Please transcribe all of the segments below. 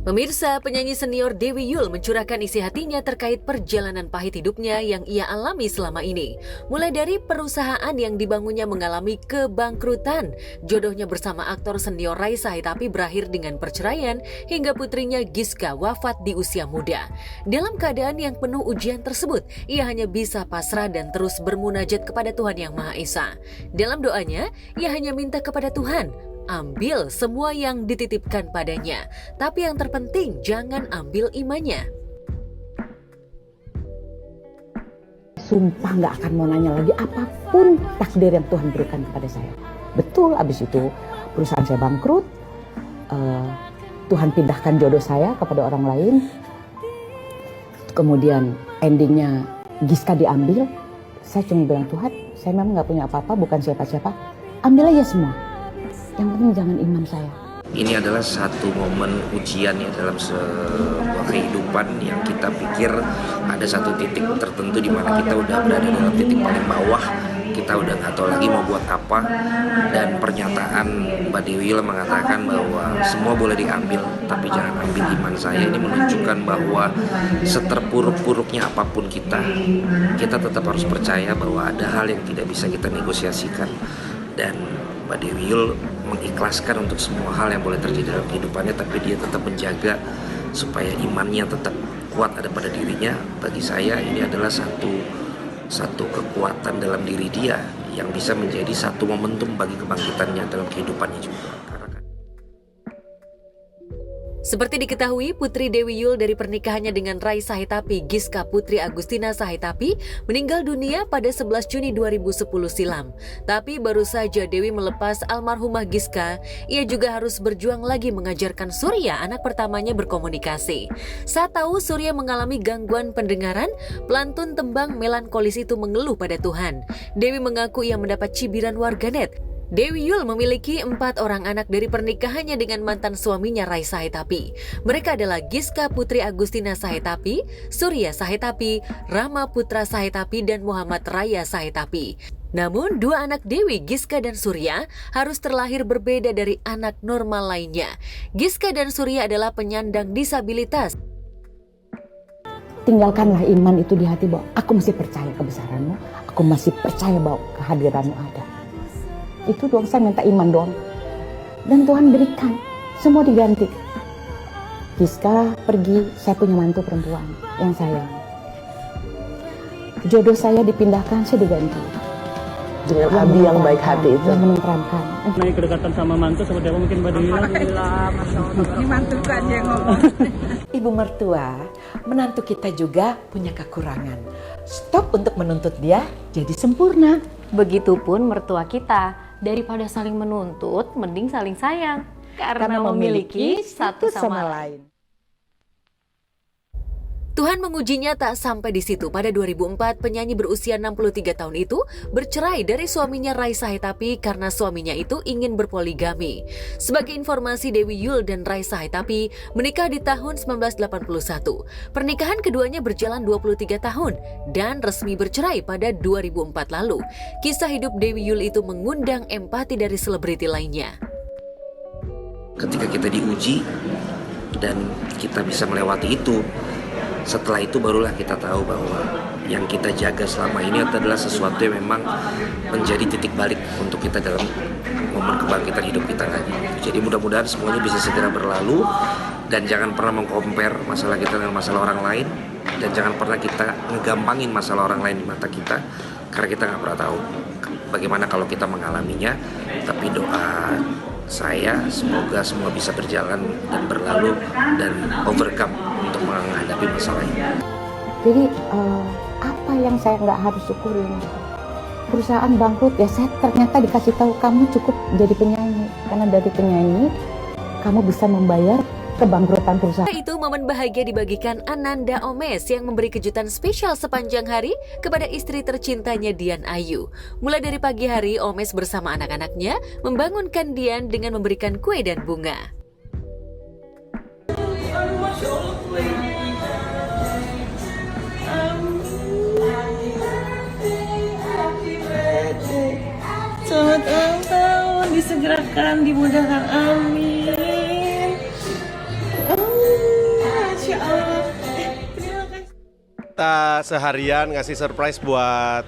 Pemirsa, penyanyi senior Dewi Yull mencurahkan isi hatinya terkait perjalanan pahit hidupnya yang ia alami selama ini. Mulai dari perusahaan yang dibangunnya mengalami kebangkrutan, jodohnya bersama aktor senior Raisa Hitapi berakhir dengan perceraian, hingga putrinya Giska wafat di usia muda. Dalam keadaan yang penuh ujian tersebut, ia hanya bisa pasrah dan terus bermunajat kepada Tuhan Yang Maha Esa. Dalam doanya, ia hanya minta kepada Tuhan, ambil semua yang dititipkan padanya, tapi yang terpenting jangan ambil imannya. Sumpah gak akan mau nanya lagi apapun takdir yang Tuhan berikan kepada saya. Betul, abis itu perusahaan saya bangkrut, Tuhan pindahkan jodoh saya kepada orang lain, kemudian endingnya Giska diambil. Saya cuma bilang, Tuhan, saya memang gak punya apa-apa, bukan siapa-siapa, ambil aja semua. Yang penting jangan iman saya. Ini adalah satu momen ujian ya dalam sebuah kehidupan yang kita pikir ada satu titik tertentu di mana kita udah berada dalam titik paling bawah, kita udah nggak tahu lagi mau buat apa, dan pernyataan Mbak Dewi Yull mengatakan bahwa semua boleh diambil tapi jangan ambil iman saya. Ini menunjukkan bahwa seterpuruk-puruknya apapun kita tetap harus percaya bahwa ada hal yang tidak bisa kita negosiasikan, dan Mbak Dewi Yull mengikhlaskan untuk semua hal yang boleh terjadi dalam kehidupannya, tapi dia tetap menjaga supaya imannya tetap kuat ada pada dirinya. Bagi saya ini adalah satu kekuatan dalam diri dia yang bisa menjadi satu momentum bagi kebangkitannya dalam kehidupannya juga. Seperti diketahui, putri Dewi Yull dari pernikahannya dengan Raisa Hitapi, Giska Putri Agustina Sahitapi, meninggal dunia pada 11 Juni 2010 silam. Tapi baru saja Dewi melepas almarhumah Giska, ia juga harus berjuang lagi mengajarkan Surya, anak pertamanya, berkomunikasi. Saat tahu Surya mengalami gangguan pendengaran, pelantun tembang melankolis itu mengeluh pada Tuhan. Dewi mengaku ia mendapat cibiran warganet. Dewi Yull memiliki 4 orang anak dari pernikahannya dengan mantan suaminya Raisa Hitapi. Mereka adalah Giska Putri Agustina Sahitapi, Surya Sahitapi, Rama Putra Sahitapi, dan Muhammad Raya Sahitapi. Namun, 2 anak Dewi, Giska dan Surya, harus terlahir berbeda dari anak normal lainnya. Giska dan Surya adalah penyandang disabilitas. Tinggalkanlah iman itu di hati bahwa aku masih percaya kebesaranmu, aku masih percaya bahwa kehadiranmu ada. Itu doang, saya minta iman doang. Dan Tuhan berikan, semua diganti. Giska pergi, saya punya mantu perempuan yang sayang. Jodoh saya dipindahkan, saya diganti. Dengan Abi yang baik hati itu. Yang menenteramkan. Naik kedekatan sama mantu seperti apa mungkin Mbak Dewi? Alhamdulillah, Masya Allah. Ini mantuku aja yang ngomong. Ibu mertua, menantu kita juga punya kekurangan. Stop untuk menuntut dia jadi sempurna. Begitupun mertua kita. Daripada saling menuntut, mending saling sayang. Karena memiliki satu sama lain. Tuhan mengujinya tak sampai di situ. Pada 2004, penyanyi berusia 63 tahun itu bercerai dari suaminya Raisa Hitapi karena suaminya itu ingin berpoligami. Sebagai informasi, Dewi Yull dan Raisa Hitapi menikah di tahun 1981. Pernikahan keduanya berjalan 23 tahun dan resmi bercerai pada 2004 lalu. Kisah hidup Dewi Yull itu mengundang empati dari selebriti lainnya. Ketika kita diuji dan kita bisa melewati itu, setelah itu barulah kita tahu bahwa yang kita jaga selama ini adalah sesuatu yang memang menjadi titik balik untuk kita dalam momen kebangkitan hidup kita lagi. Jadi mudah-mudahan semuanya bisa segera berlalu, dan jangan pernah mengcompare masalah kita dengan masalah orang lain, dan jangan pernah kita ngegampangin masalah orang lain di mata kita, karena kita nggak pernah tahu bagaimana kalau kita mengalaminya. Tapi doa saya semoga semua bisa berjalan dan berlalu dan overcome untuk menghadapi masalah ini. Jadi apa yang saya nggak harus syukurin? Perusahaan bangkrut, ya saya ternyata dikasih tahu kamu cukup jadi penyanyi, karena dari penyanyi kamu bisa membayar kebangkrutan perusahaan. Itu momen bahagia dibagikan Ananda Omes yang memberi kejutan spesial sepanjang hari kepada istri tercintanya Dian Ayu. Mulai dari pagi hari, Omes bersama anak-anaknya membangunkan Dian dengan memberikan kue dan bunga. Selamat ulang tahun, disegerakan, dimudahkan, amin. kita seharian ngasih surprise buat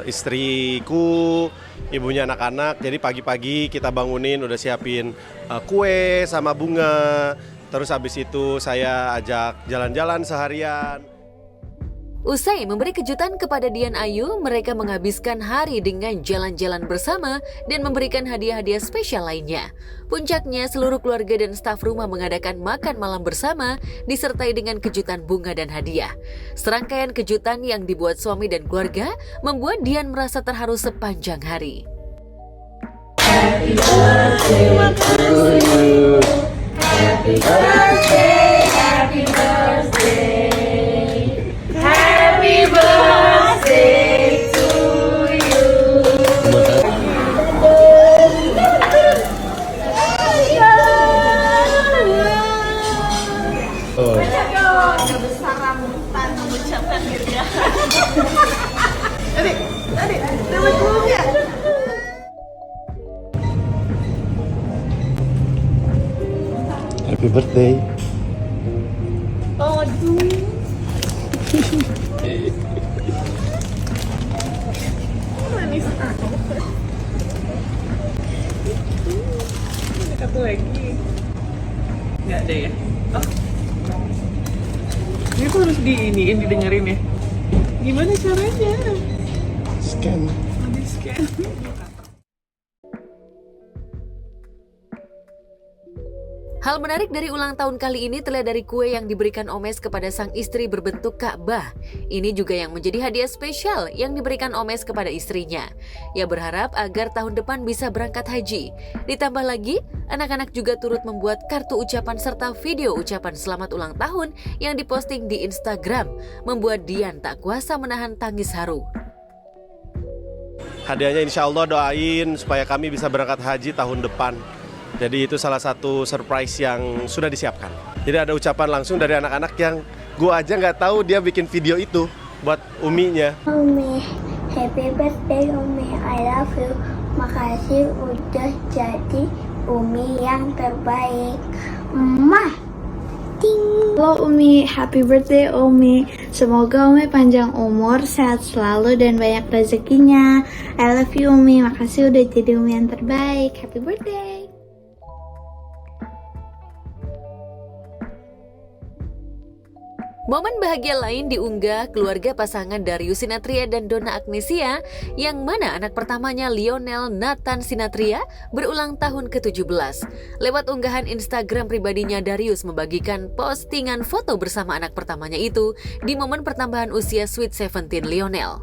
istriku, ibunya anak-anak. Jadi pagi-pagi kita bangunin udah siapin kue sama bunga. Terus habis itu saya ajak jalan-jalan seharian. Usai memberi kejutan kepada Dian Ayu, mereka menghabiskan hari dengan jalan-jalan bersama dan memberikan hadiah-hadiah spesial lainnya. Puncaknya, seluruh keluarga dan staf rumah mengadakan makan malam bersama, disertai dengan kejutan bunga dan hadiah. Serangkaian kejutan yang dibuat suami dan keluarga membuat Dian merasa terharu sepanjang hari. Happy birthday to you. Happy birthday, happy birthday. Happy birthday to you. Agak besar rambutan mengucapkan dirinya. Adik, dapat belum ya? Happy birthday. Oh, aduh. Manis amat. Satu lagi. Nggak ada ya? Oh. Ini tuh harus didengerin ya. Gimana caranya? Scan. Di scan. Hal menarik dari ulang tahun kali ini terlihat dari kue yang diberikan Omes kepada sang istri berbentuk Ka'bah. Ini juga yang menjadi hadiah spesial yang diberikan Omes kepada istrinya. Ia berharap agar tahun depan bisa berangkat haji. Ditambah lagi, anak-anak juga turut membuat kartu ucapan serta video ucapan selamat ulang tahun yang diposting di Instagram, membuat Dian tak kuasa menahan tangis haru. Hadiahnya insya Allah doain supaya kami bisa berangkat haji tahun depan. Jadi itu salah satu surprise yang sudah disiapkan. Jadi ada ucapan langsung dari anak-anak yang gue aja nggak tahu dia bikin video itu buat uminya. Umi, happy birthday Umi, I love you. Makasih udah jadi Umi yang terbaik. Mah. Ting. Halo Umi, happy birthday Umi. Semoga Umi panjang umur, sehat selalu dan banyak rezekinya. I love you Umi, makasih udah jadi Umi yang terbaik. Happy birthday. Momen bahagia lain diunggah keluarga pasangan Darius Sinathrya dan Donna Agnesia, yang mana anak pertamanya Lionel Nathan Sinathrya berulang tahun ke-17. Lewat unggahan Instagram pribadinya, Darius membagikan postingan foto bersama anak pertamanya itu di momen pertambahan usia Sweet 17 Lionel.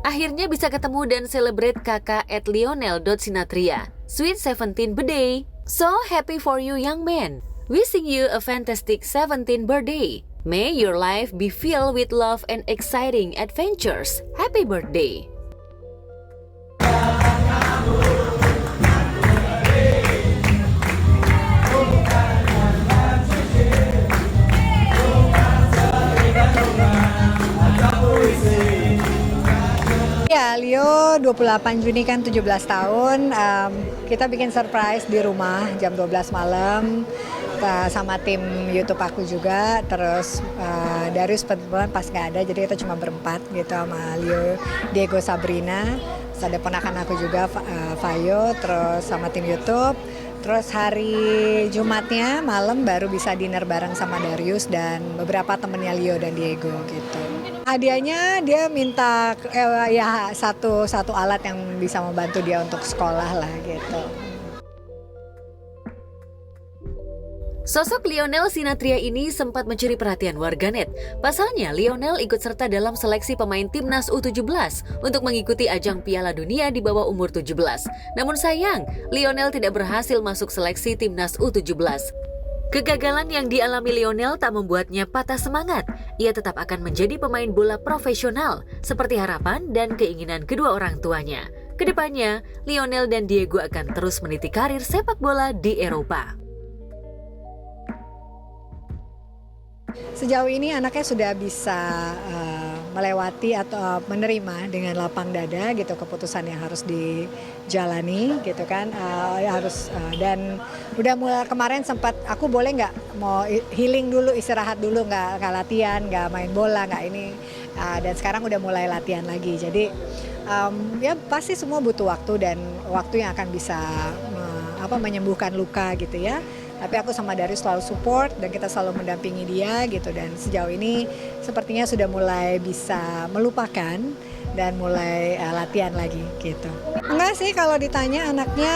Akhirnya bisa ketemu dan celebrate kakak @lionel.sinathrya. Sweet 17 birthday. So happy for you young man. Wishing you a fantastic 17th birthday. May your life be filled with love and exciting adventures. Happy birthday. Ya, Leo 28 Juni kan 17 tahun, kita bikin surprise di rumah jam 12 malam sama tim YouTube aku juga, terus Darius kebetulan pas nggak ada, jadi kita cuma berempat gitu sama Leo, Diego, Sabrina, terus ada ponakan aku juga, Fayo, terus sama tim YouTube. Terus hari Jumatnya malam baru bisa dinner bareng sama Darius dan beberapa temennya Leo dan Diego gitu. Hadiahnya dia minta ya satu alat yang bisa membantu dia untuk sekolah lah gitu. Sosok Lionel Sinathrya ini sempat mencuri perhatian warganet. Pasalnya, Lionel ikut serta dalam seleksi pemain timnas U17 untuk mengikuti ajang Piala Dunia di bawah umur 17. Namun sayang, Lionel tidak berhasil masuk seleksi timnas U17. Kegagalan yang dialami Lionel tak membuatnya patah semangat. Ia tetap akan menjadi pemain bola profesional, seperti harapan dan keinginan kedua orang tuanya. Kedepannya, Lionel dan Diego akan terus meniti karir sepak bola di Eropa. Sejauh ini anaknya sudah bisa melewati atau menerima dengan lapang dada gitu keputusan yang harus dijalani gitu kan, dan udah mulai kemarin sempat aku boleh nggak mau healing dulu, istirahat dulu, nggak latihan, nggak main bola, nggak ini, dan sekarang udah mulai latihan lagi. Jadi ya pasti semua butuh waktu dan waktu yang akan bisa menyembuhkan luka gitu ya. Tapi aku sama Darius selalu support dan kita selalu mendampingi dia gitu, dan sejauh ini sepertinya sudah mulai bisa melupakan dan mulai latihan lagi gitu. Enggak sih kalau ditanya anaknya,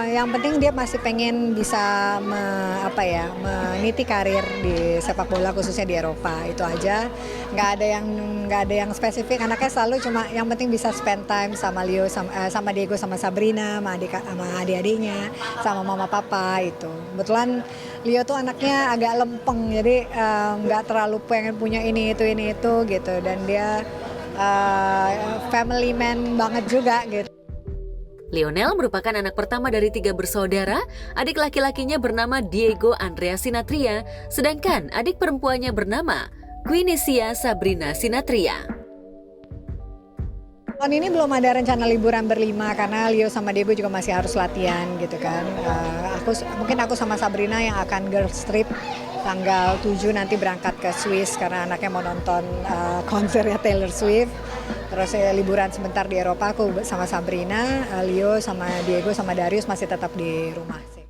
yang penting dia masih pengen bisa meniti karir di sepak bola khususnya di Eropa, itu aja. Nggak ada yang spesifik, anaknya selalu cuma yang penting bisa spend time sama Leo, sama Diego, sama Sabrina, sama adik-adiknya, sama mama papa itu. Kebetulan Leo tuh anaknya agak lempeng, jadi nggak terlalu pengen punya ini itu gitu, dan dia family man banget juga gitu. Lionel merupakan anak pertama dari 3 bersaudara. Adik laki-lakinya bernama Diego Andrea Sinatria, sedangkan adik perempuannya bernama Quinisia Sabrina Sinatria. Tahun ini belum ada rencana liburan berlima karena Leo sama Diego juga masih harus latihan gitu kan. Mungkin aku sama Sabrina yang akan girls trip tanggal 7 nanti berangkat ke Swiss karena anaknya mau nonton konsernya Taylor Swift. Terus liburan sebentar di Eropa, aku sama Sabrina, Leo sama Diego sama Darius masih tetap di rumah sih.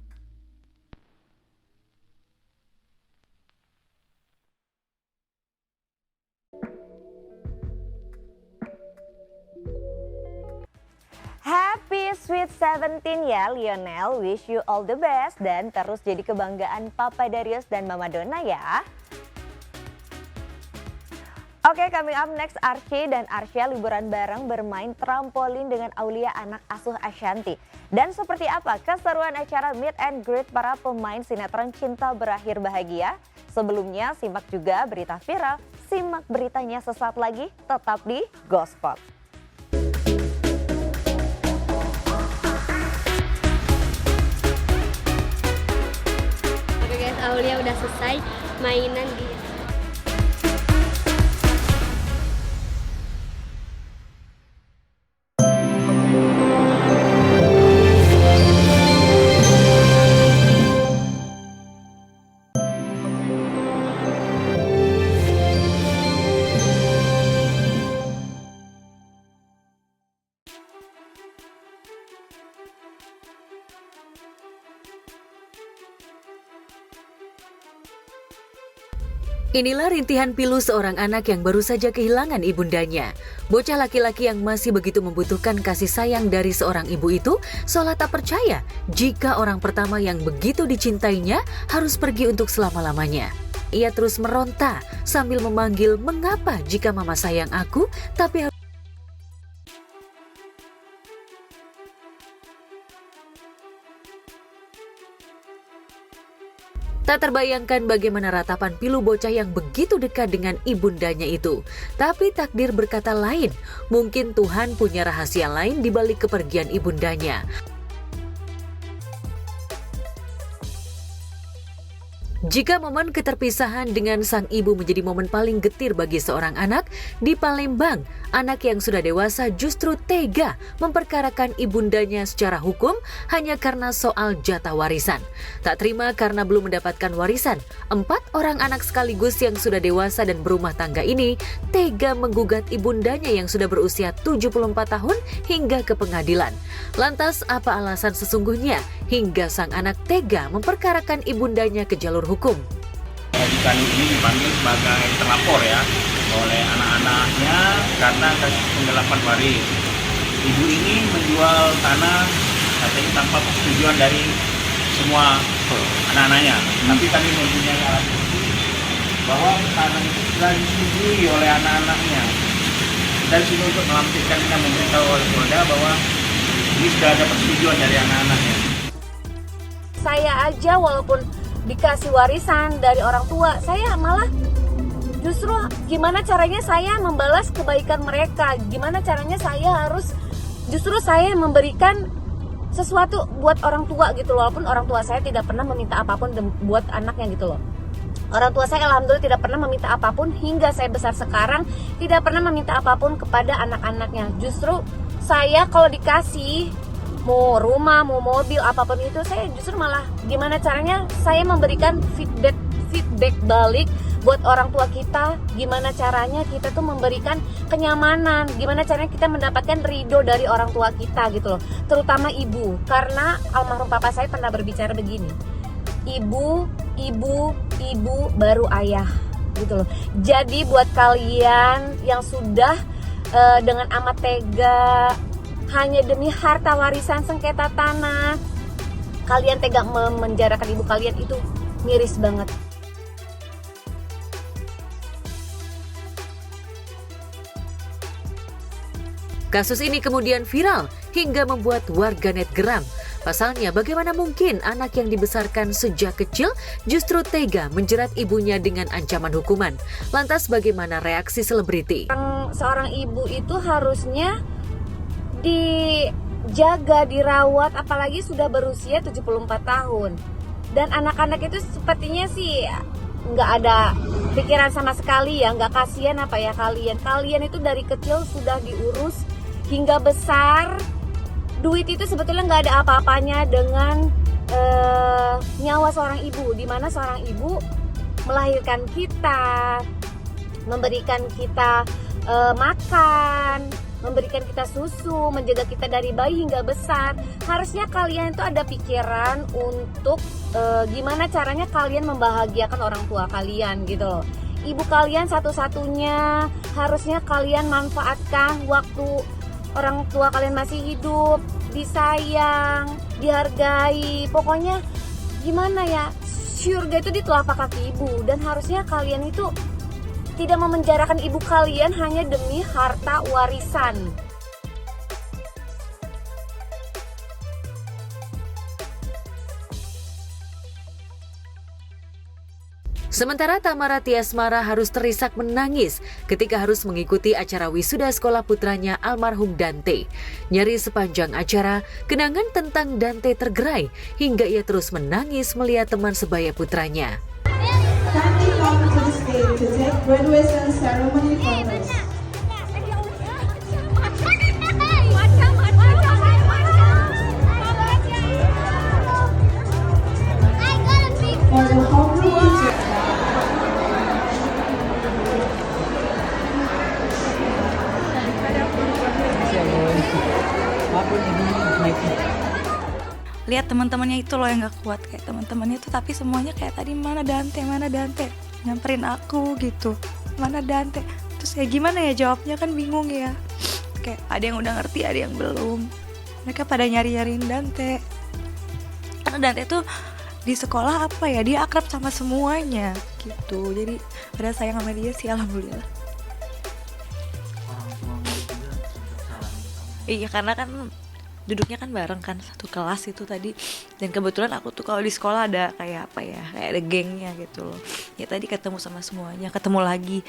Happy Sweet 17 ya Lionel, wish you all the best dan terus jadi kebanggaan Papa Darius dan Mama Donna ya. Oke, coming up next, Archie dan Arsya liburan bareng bermain trampolin dengan Aulia anak asuh Ashanti. Dan seperti apa keseruan acara meet and greet para pemain sinetron Cinta Berakhir Bahagia? Sebelumnya simak juga berita viral, simak beritanya sesaat lagi, tetap di Gospot. Oke guys, Aulia udah selesai mainan di Inilah rintihan pilu seorang anak yang baru saja kehilangan ibundanya. Bocah laki-laki yang masih begitu membutuhkan kasih sayang dari seorang ibu itu seolah tak percaya jika orang pertama yang begitu dicintainya harus pergi untuk selama-lamanya. Ia terus meronta sambil memanggil, "Mengapa jika mama sayang aku, tapi harus..." Tak terbayangkan bagaimana ratapan pilu bocah yang begitu dekat dengan ibundanya itu. Tapi takdir berkata lain. Mungkin Tuhan punya rahasia lain di balik kepergian ibundanya. Jika momen keterpisahan dengan sang ibu menjadi momen paling getir bagi seorang anak, di Palembang, anak yang sudah dewasa justru tega memperkarakan ibundanya secara hukum hanya karena soal jatah warisan. Tak terima karena belum mendapatkan warisan, 4 orang anak sekaligus yang sudah dewasa dan berumah tangga ini tega menggugat ibundanya yang sudah berusia 74 tahun hingga ke pengadilan. Lantas apa alasan sesungguhnya hingga sang anak tega memperkarakan ibundanya ke jalur hukum? Kali ini dipanggil sebagai terlapor ya oleh anak-anaknya karena kasus penggelapan waris. Ibu ini menjual tanah katanya tanpa persetujuan dari semua anak-anaknya. Tapi kami mempunyai alat bukti bahwa tanah itu sudah disetujui oleh anak-anaknya. Dari sini untuk melampirkannya memberitahu oleh Polda bahwa ini sudah ada persetujuan dari anak-anaknya. Saya aja walaupun dikasih warisan dari orang tua, saya malah justru gimana caranya saya membalas kebaikan mereka, gimana caranya saya memberikan sesuatu buat orang tua gitu loh, walaupun orang tua saya tidak pernah meminta apapun buat anaknya gitu loh. Orang tua saya alhamdulillah tidak pernah meminta apapun, hingga saya besar sekarang tidak pernah meminta apapun kepada anak-anaknya. Justru saya kalau dikasih mau rumah, mau mobil, apapun itu, saya justru malah gimana caranya saya memberikan feedback balik buat orang tua kita, gimana caranya kita tuh memberikan kenyamanan, gimana caranya kita mendapatkan ridho dari orang tua kita gitu loh, terutama ibu. Karena almarhum papa saya pernah berbicara begini, ibu baru ayah gitu loh. Jadi buat kalian yang sudah dengan amat tega hanya demi harta warisan sengketa tanah, kalian tega memenjarakan ibu kalian, itu miris banget. Kasus ini kemudian viral hingga membuat warganet geram. Pasalnya, bagaimana mungkin anak yang dibesarkan sejak kecil justru tega menjerat ibunya dengan ancaman hukuman? Lantas bagaimana reaksi selebriti? Seorang ibu itu harusnya dijaga, dirawat, apalagi sudah berusia 74 tahun. Dan anak-anak itu sepertinya sih nggak ada pikiran sama sekali ya, nggak kasihan apa ya kalian. Kalian itu dari kecil sudah diurus hingga besar. Duit itu sebetulnya nggak ada apa-apanya dengan nyawa seorang ibu, di mana seorang ibu melahirkan kita, memberikan kita makan, memberikan kita susu, menjaga kita dari bayi hingga besar. Harusnya kalian itu ada pikiran untuk gimana caranya kalian membahagiakan orang tua kalian gitu loh. Ibu kalian satu-satunya, harusnya kalian manfaatkan waktu orang tua kalian masih hidup, disayang, dihargai. Pokoknya gimana ya, surga itu di telapak kaki ibu. Dan harusnya kalian itu tidak memenjarakan ibu kalian hanya demi harta warisan. Sementara Tamara Tiasmara harus terisak menangis ketika harus mengikuti acara wisuda sekolah putranya almarhum Dante. Nyari sepanjang acara, kenangan tentang Dante tergerai hingga ia terus menangis melihat teman sebaya putranya. Kindly come to the stage to take graduation ceremony photos. For the homeroom teacher. Lihat teman-temannya itu loh yang gak kuat, kayak teman-temannya tuh, tapi semuanya kayak tadi mana Dante nyamperin aku gitu, mana Dante, terus ya gimana ya jawabnya, kan bingung ya, kayak ada yang udah ngerti, ada yang belum. Mereka pada nyari-nyariin Dante karena Dante tuh di sekolah apa ya, dia akrab sama semuanya gitu, jadi pada sayang sama dia sih, alhamdulillah. Iya, karena kan duduknya kan bareng kan, satu kelas itu tadi. Dan kebetulan aku tuh kalau di sekolah ada kayak apa ya, kayak ada gengnya gitu loh. Ya tadi ketemu sama semuanya, ketemu lagi.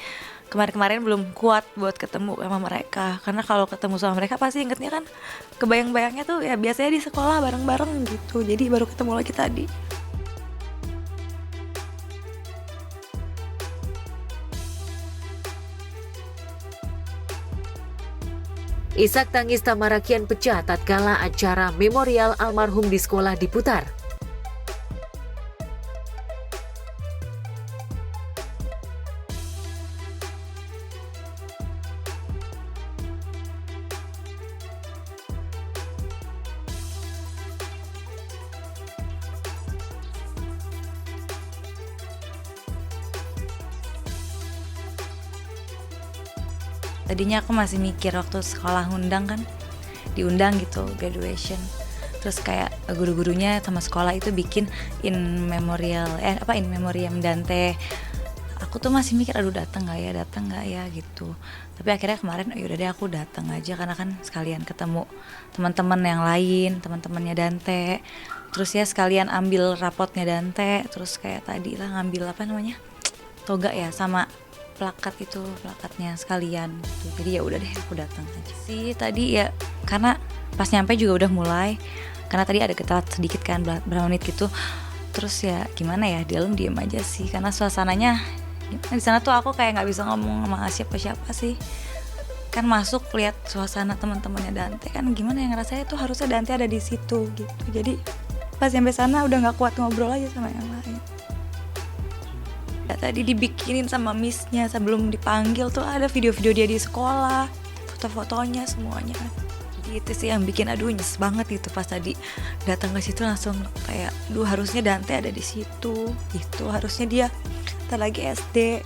Kemarin-kemarin belum kuat buat ketemu sama mereka, karena kalau ketemu sama mereka pasti ingetnya kan, kebayang-bayangnya tuh ya biasanya di sekolah bareng-bareng gitu. Jadi baru ketemu lagi tadi. Isak tangis Tamara kian pecah tatkala acara memorial almarhum di sekolah diputar. Tadinya aku masih mikir waktu sekolah undang kan, diundang gitu graduation, terus kayak guru-gurunya sama sekolah itu bikin in memoriam Dante. Aku tuh masih mikir aduh datang nggak ya gitu. Tapi akhirnya kemarin yaudah deh aku datang aja, karena kan sekalian ketemu teman-teman yang lain, teman-temannya Dante. Terus ya sekalian ambil rapotnya Dante, terus kayak tadi lah ngambil toga ya sama plakatnya sekalian gitu. Jadi ya udah deh aku datang aja sih tadi ya, karena pas nyampe juga udah mulai, karena tadi ada telat sedikit kan berapa menit gitu. Terus ya gimana ya, di dalam diem aja sih karena suasananya di sana tuh aku kayak nggak bisa ngomong sama siapa-siapa sih. Kan masuk lihat suasana teman-temannya Dante, kan gimana yang ngerasanya tuh harusnya Dante ada di situ gitu. Jadi pas sampai sana udah nggak kuat ngobrol aja sama yang lain. Ya, tadi dibikinin sama missnya sebelum dipanggil tuh ada video-video dia di sekolah, foto-fotonya semuanya. Jadi itu sih yang bikin aduh nyes banget gitu pas tadi datang ke situ langsung kayak, duh harusnya Dante ada di situ, itu harusnya dia ntar lagi SD.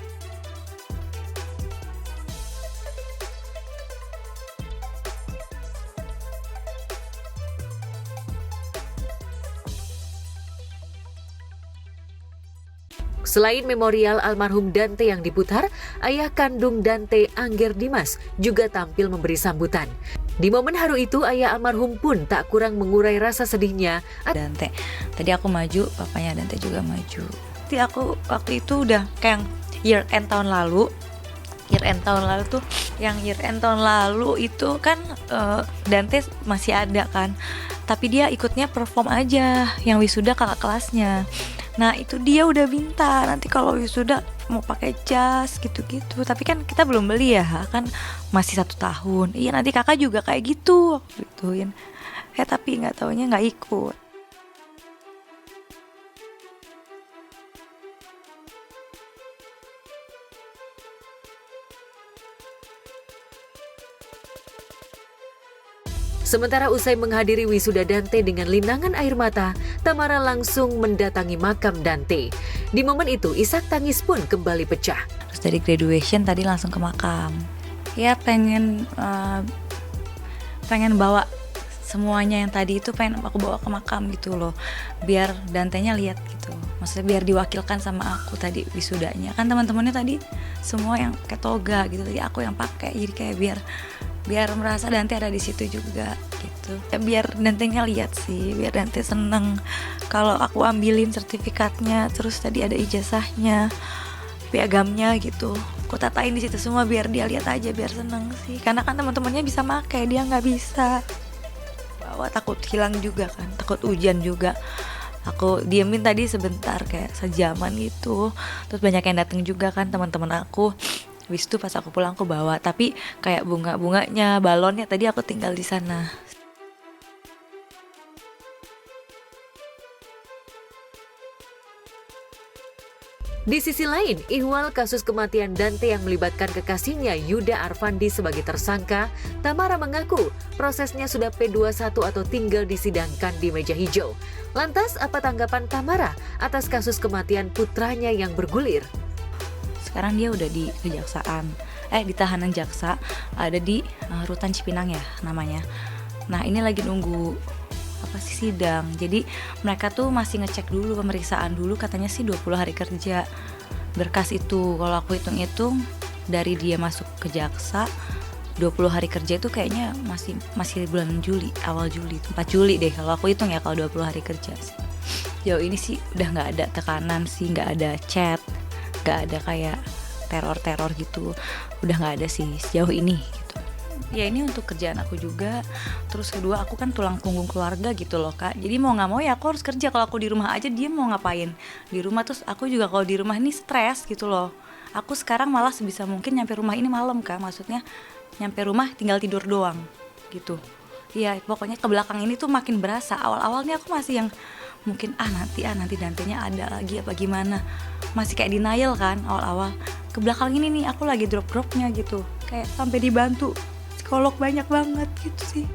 Selain memorial almarhum Dante yang diputar, ayah kandung Dante, Angger Dimas, juga tampil memberi sambutan. Di momen haru itu, ayah almarhum pun tak kurang mengurai rasa sedihnya. Dante, tadi aku maju, papanya Dante juga maju. Jadi aku waktu itu udah kayak year end tahun lalu tuh, yang year end tahun lalu itu kan Dante masih ada kan, tapi dia ikutnya perform aja, yang wisuda kakak kelasnya. Nah itu dia udah minta nanti kalau wisuda mau pakai jas gitu-gitu, tapi kan kita belum beli ya, kan masih 1 tahun. Iya nanti kakak juga kayak gitu, aku gituin. Tapi nggak taunya nggak ikut. Sementara usai menghadiri wisuda Dante dengan linangan air mata, Tamara langsung mendatangi makam Dante. Di momen itu, isak tangis pun kembali pecah. Terus dari graduation tadi langsung ke makam. Ya pengen bawa semuanya yang tadi itu, pengen aku bawa ke makam gitu loh. Biar Dantenya lihat gitu. Maksudnya biar diwakilkan sama aku tadi wisudanya. Kan teman-temannya tadi semua yang kayak toga gitu, tadi aku yang pakai. Jadi kayak biar merasa Dante ada di situ juga gitu. Ya, biar Dantenya lihat sih, biar Dante seneng kalau aku ambilin sertifikatnya, terus tadi ada ijazahnya, piagamnya gitu. Aku tatain di situ semua biar dia lihat aja, biar seneng sih. Karena kan teman-temannya bisa pakai, dia nggak bisa. Bawa takut hilang juga kan, takut hujan juga. Aku diemin tadi sebentar kayak sejaman gitu. Terus banyak yang datang juga kan teman-teman aku. Habis itu pas aku pulang aku bawa, tapi kayak bunga-bunganya, balonnya tadi aku tinggal di sana. Di sisi lain, ihwal kasus kematian Dante yang melibatkan kekasihnya Yuda Arfandi sebagai tersangka, Tamara mengaku prosesnya sudah P21 atau tinggal disidangkan di meja hijau. Lantas, apa tanggapan Tamara atas kasus kematian putranya yang bergulir? Sekarang dia udah di kejaksaan, di tahanan jaksa, ada di Rutan Cipinang ya namanya. Nah ini lagi nunggu sidang. Jadi mereka tuh masih ngecek dulu, pemeriksaan dulu, katanya sih 20 hari kerja berkas itu. Kalau aku hitung-hitung dari dia masuk ke jaksa 20 hari kerja itu kayaknya masih bulan Juli, awal Juli, 4 Juli deh kalau aku hitung ya, kalau 20 hari kerja sih. Jauh ini sih udah nggak ada tekanan sih, nggak ada chat, gak ada kayak teror-teror gitu, udah gak ada sih sejauh ini gitu. Ya ini untuk kerjaan aku juga. Terus kedua aku kan tulang punggung keluarga gitu loh Kak. Jadi mau gak mau ya aku harus kerja. Kalau aku di rumah aja dia mau ngapain di rumah. Terus aku juga kalau di rumah ini stres gitu loh. Aku sekarang malah sebisa mungkin nyampe rumah ini malam Kak. Maksudnya nyampe rumah tinggal tidur doang gitu. Iya pokoknya ke belakang ini tuh makin berasa. Awal-awalnya aku masih yang mungkin nanti Dantenya ada lagi apa gimana, masih kayak denial kan awal-awal. Ke belakang ini nih aku lagi drop-dropnya gitu, kayak sampai dibantu psikolog banyak banget gitu sih.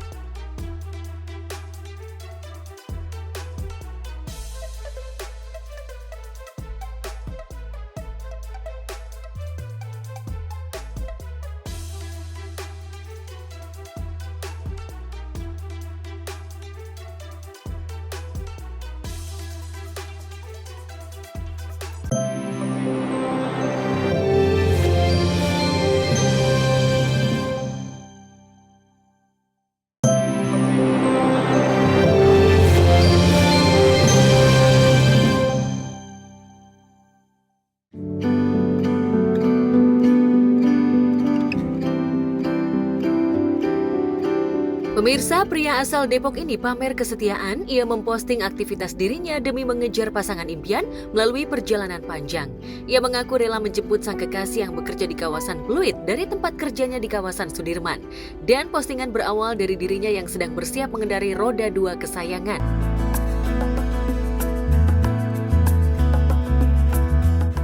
Pemirsa, pria asal Depok ini pamer kesetiaan. Ia memposting aktivitas dirinya demi mengejar pasangan impian melalui perjalanan panjang. Ia mengaku rela menjemput sang kekasih yang bekerja di kawasan Pluit dari tempat kerjanya di kawasan Sudirman. Dan postingan berawal dari dirinya yang sedang bersiap mengendarai roda 2 kesayangan.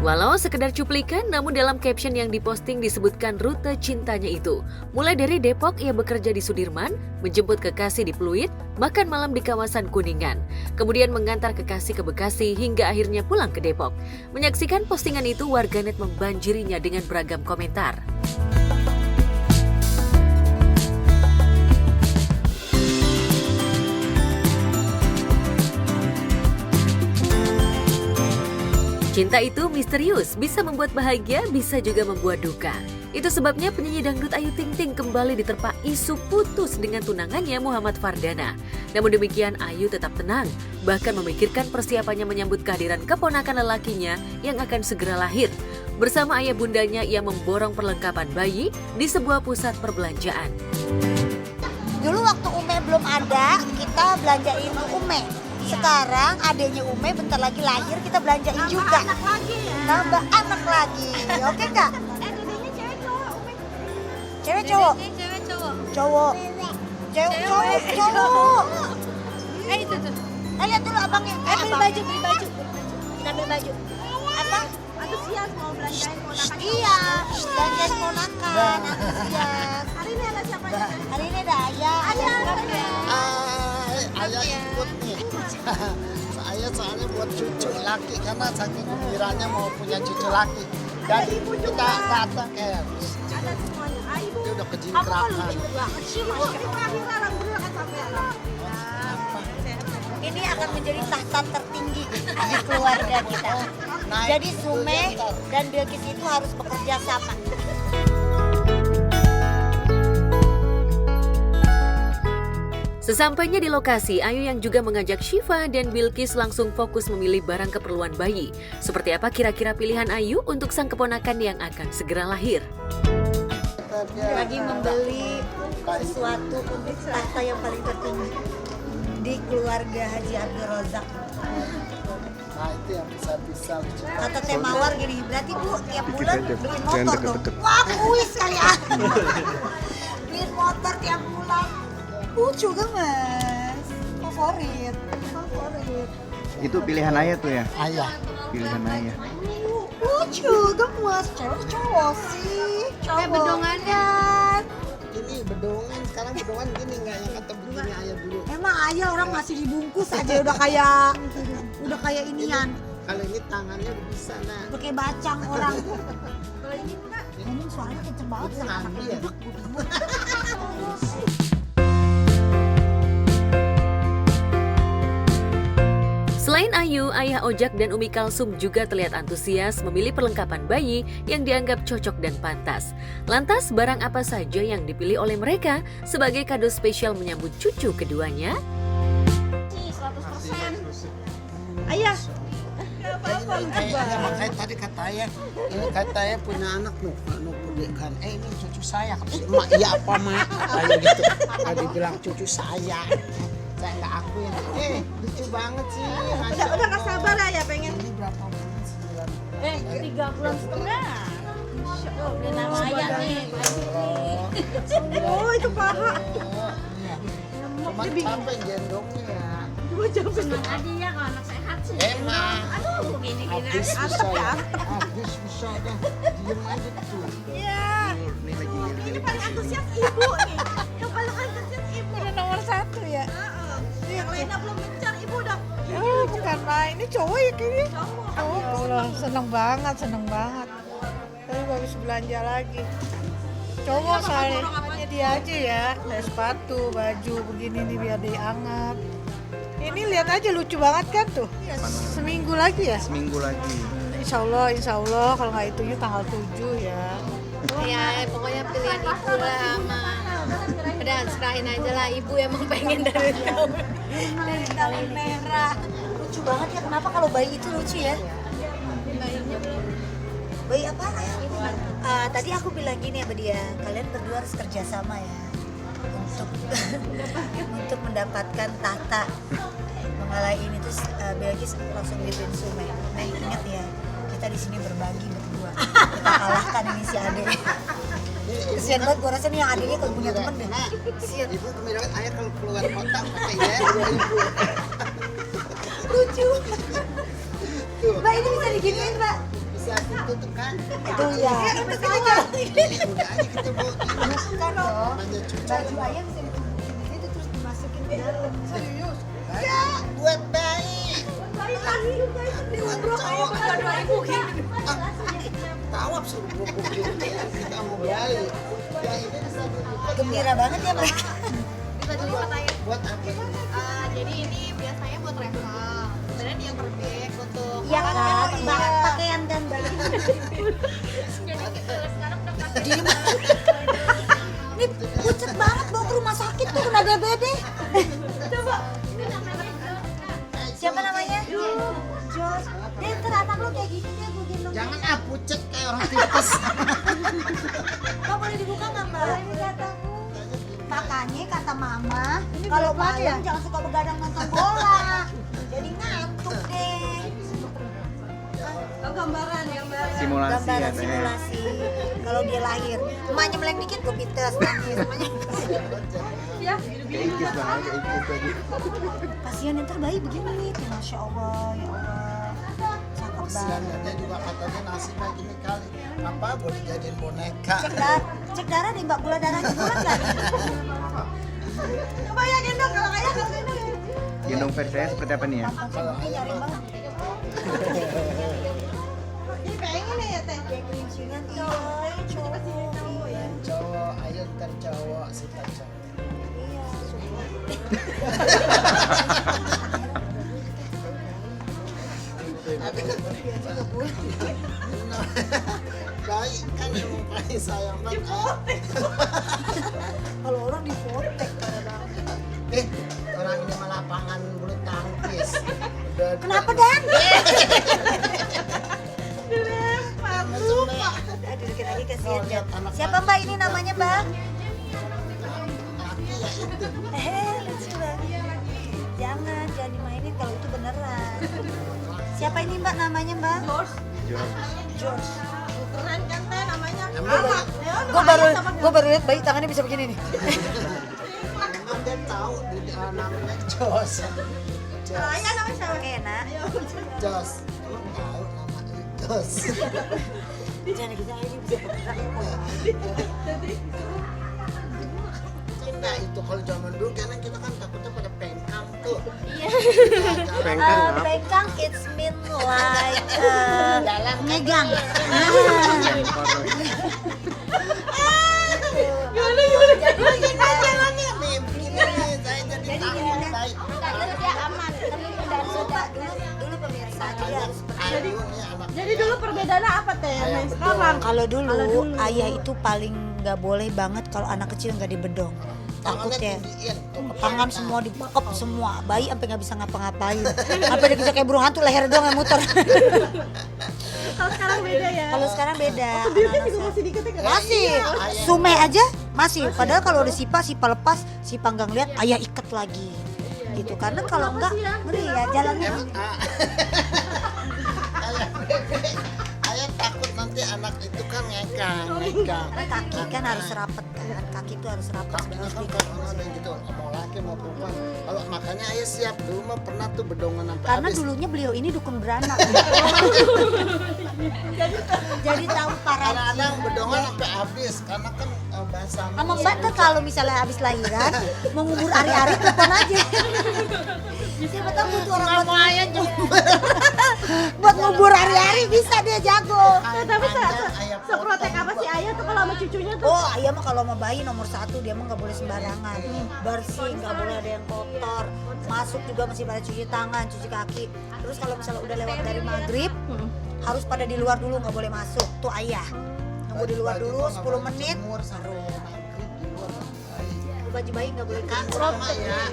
Walau sekedar cuplikan, namun dalam caption yang diposting disebutkan rute cintanya itu. Mulai dari Depok, ia bekerja di Sudirman, menjemput kekasih di Pluit, makan malam di kawasan Kuningan, kemudian mengantar kekasih ke Bekasi hingga akhirnya pulang ke Depok. Menyaksikan postingan itu, warganet membanjirinya dengan beragam komentar. Cinta itu misterius, bisa membuat bahagia, bisa juga membuat duka. Itu sebabnya penyanyi dangdut Ayu Ting Ting kembali diterpa isu putus dengan tunangannya Muhammad Fardana. Namun demikian, Ayu tetap tenang, bahkan memikirkan persiapannya menyambut kehadiran keponakan lelakinya yang akan segera lahir. Bersama ayah bundanya, ia memborong perlengkapan bayi di sebuah pusat perbelanjaan. Dulu waktu Ume belum ada, kita belanjain Ume. Sekarang adanya Ume bentar lagi lahir, kita belanjain nambah juga. Anak lagi ya? Nambah anak lagi. Oke Kak? Dedenya cewek cowok, Ume? Cewek cowok? Cewek cowok. Cowok. Cowok. Itu tuh. Lihat dulu abangnya. Beli baju. Kita ambil baju. Apa? Antusias mau belanjain ponakan. Iya, belanjain ponakan. Antusias. Hari ini ada siapa aja? Hari ini ada Ayah. Ayah ikut nih. Saya soalnya buat cucu laki karena saking gembiranya mau punya cucu laki. Jadi kita datang harus. Ada semuanya. Ibu. Dia udah kejinkrakan. Kamu lucu banget sih. Ini akan menjadi tahta tertinggi di keluarga kita. Jadi Sume dan Bilkis itu harus bekerja sama. Sesampainya di lokasi, Ayu yang juga mengajak Syifa dan Bilkis langsung fokus memilih barang keperluan bayi. Seperti apa kira-kira pilihan Ayu untuk sang keponakan yang akan segera lahir? Lagi membeli sesuatu untuk tahta yang paling tertinggi di keluarga Haji Abdul Razak. Nah itu yang bisa Kata Teh Mawar gini, berarti Bu tiap bulan beliin motor dong. Wah kuis kali ya. Beliin motor tiap bulan. Lucu gemes. Favorit. Itu pilihan Ayah tuh ya? Ayah. Pilihan Ayah. Lucu gemes. Cewek cowok sih. Cowok. Bedongannya. Ini bedongan, sekarang bedongan gini nggak yang kata begini Ayah dulu. Emang Ayah orang masih dibungkus aja udah kayak inian. Kalau ini tangannya bisa nah. Pakai bacang orang. Kalau ini enggak. Ini suaranya kenceng banget sama anak ya. Selain Ayu, Ayah Ojak dan Umi Kalsum juga terlihat antusias memilih perlengkapan bayi yang dianggap cocok dan pantas. Lantas, barang apa saja yang dipilih oleh mereka sebagai kado spesial menyambut cucu keduanya? 100%. Ayah. Makanya tadi kata Ayah, ini kata Ayah punya anak kan. Ini cucu saya. Mak iya apa mak? Kayak gitu. Tadi bilang cucu saya. Saya nggak akuin. Lucu banget sih. Udah nggak sabar lah ya pengen. Ini berapa bulan? 3 bulan setengah. Udah nama ayah nih. Oh itu paha. Cuma capek gendongnya ya. Gue jauh senang aja ya kalau anak sehat sih. Emang. Aduh gini Antep ya. Habis bisa deh. Diem aja tuh. Iya. Ini paling antusias ibu nih. Yang paling antusias ibu. Udah nomor 1 ya. Yang lainnya belum mencar, ibu udah. Bukan main, ini cowok ya kayaknya. Cowok. Ya Allah, seneng banget. Tapi habis belanja lagi. Cowok soalnya dia aja ya, kayak sepatu, baju begini nih biar diangat. Ini lihat aja lucu banget kan tuh. Seminggu lagi ya? Seminggu lagi. Insya Allah kalau nggak itu tanggal 7 ya. Ya pokoknya pilihan ibu lah sama. Udah serahin aja lah, ibu emang pengen dari jauh. Dari tali merah. Lucu banget ya, kenapa kalau bayi itu lucu ya? Bayinya belum. Bayi apa? Tadi aku bilang gini sama dia, kalian berdua harus kerja sama ya. untuk mendapatkan tahta mengalahin ini. Terus Belgis langsung gituin Sume, ingat ya, kita di sini berbagi berdua, kita kalahkan ini si Ade. Kesian banget, gue rasa nih yang adiknya kalau punya temen deh. Kesian. Ibu kemarin ayah kalau keluar kota pakai ya 2.000. Lucu. Mbak ini bisa diginiin Mbak. Bisa tutup kan? Itu ya. Untuk aja. Udah aja kita bawa Bukan dong. Baju ayah bisa ditubuhin gitu terus dimasukin ke dalam. Serius? Ya, buat bayi. Buat cowok. Tawab suruh buku kita mau bayi. Ya ini bisa dibuka. Gembira banget ya mereka. Bisa dulu katanya. Buat apa? Jadi ini biasanya buat travel. Sebenarnya dia berbeg untuk Iya kan, pakaian kan Mbak. sekarang udah Ini pucet banget bawa ke rumah sakit tuh kena DBD. Coba. Siapa namanya? Jos. Dia ntar anak lo kayak gini dia gue gendong. Jangan pucet kayak orang tipes. Mbak boleh dibuka nggak Mbak? Makanya kata Mama, kalau malam jangan suka begadang nonton bola. Jadi ngantuk deh. gambaran. Simulasi Gambaran ya, Teh. simulasi. Kalau dia lahir, emaknya meleng dikit gue pites nangis. Emaknya. Ya, Keikis banget, keikis tadi. Kasihan ntar bayi begini nih, Masya Allah, ya Allah. Cakep Kasihan banget. dia juga katanya nasibnya gini kali. Apa boleh jadiin boneka? Cek darah deh Mbak, gula darahnya bulan nggak? Coba ya gendong kalau ayah kalau gendong. Gendong versi saya seperti apa nih ya? Kalau ayah mah Ini pengen ya Teh? Kayak kelincingan cowok. cowok, ayo ntar cowok, kita cowok. Iya, Baik kan emang paling sayang banget. kalau orang dipotek kadang-kadang. Orang ini malah lapangan bulu tangkis. Kenapa Dan? Lupa. Dikit lagi kasihan Dan. Siapa Mbak ini namanya Mbak? Lucu banget. Jangan dimainin kalau itu beneran. Siapa ini Mbak namanya Mbak? George. keren kan Teh namanya. Gue baru lihat bayi tangannya bisa begini nih. Emang dia tahu namanya Jos. Ayah namanya siapa? Kena. Jos. Lu tahu nama Jos. Jangan kita ini bisa beneran. Enggak itu kalau zaman dulu karena kita kan takutnya pada pengkang tuh. Iya. Pengkang apa? Pengkang it's mean like ngegang. Dia aman. Dan sudah Dulu pemirsa dia harus Jadi dulu perbedaannya apa Teh? Sekarang kalau dulu ayah itu paling nggak boleh banget kalau anak kecil nggak dibedong. Takutnya tangan semua dibekep semua, bayi sampai nggak bisa ngapa-ngapain, sampai dia bisa kayak burung hantu leher doang yang muter. Kalau sekarang beda ya. Kalau sekarang beda. Biusnya juga masih dikit ya. Masih, Sume aja masih. Padahal kalau udah Sipa lepas, Sipa nggak ngeliat, ayah ikat lagi. Gitu, karena kalau enggak, ngeri ya jalannya. Ayah takut nanti anak itu kan ngekang. Kaki kan harus rapet kan, kaki itu harus rapet. Kakinya kan kalau ada gitu, mau laki mau perempuan. Kalau makanya ayah siap dulu mah pernah tuh bedongan sampai Karena habis. dulunya beliau ini dukun beranak. Jadi tahu para Kadang-kadang bedongan sampai habis karena kan basah. sama Mbak tuh kalau misalnya habis lahiran mau ngubur ari-ari telepon aja. Siapa tahu butuh orang buat ayah buat ngubur ari-ari bisa dia jago. Tapi seprotek apa sih ayah tuh kalau sama cucunya tuh? Oh ayah mah kalau sama bayi nomor 1 dia mah nggak boleh sembarangan. Bersih, nggak boleh ada yang kotor. Masuk juga masih pada cuci tangan, cuci kaki. Terus kalau misalnya udah lewat dari maghrib harus pada di luar dulu, nggak boleh masuk. Tuh ayah nunggu di luar dulu 10 menit. Baju bayi nggak boleh kantrot ya.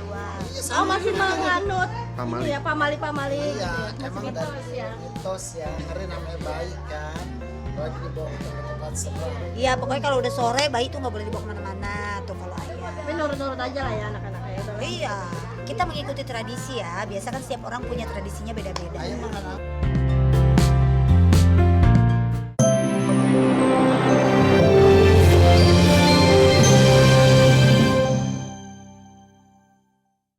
Oh masih menganut Pamali. ini ya pamali-pamali. Iya, Masih emang mitos ya. mitos ya, ngeri namanya bayi kan. Bagi dibawa ke tempat seberang. Iya pokoknya kalau udah sore bayi tuh nggak boleh dibawa kemana-mana tuh kalau ayah. nurut-nurut aja lah ya anak-anaknya itu. Iya, kita mengikuti tradisi ya. Biasa kan setiap orang punya tradisinya beda-beda.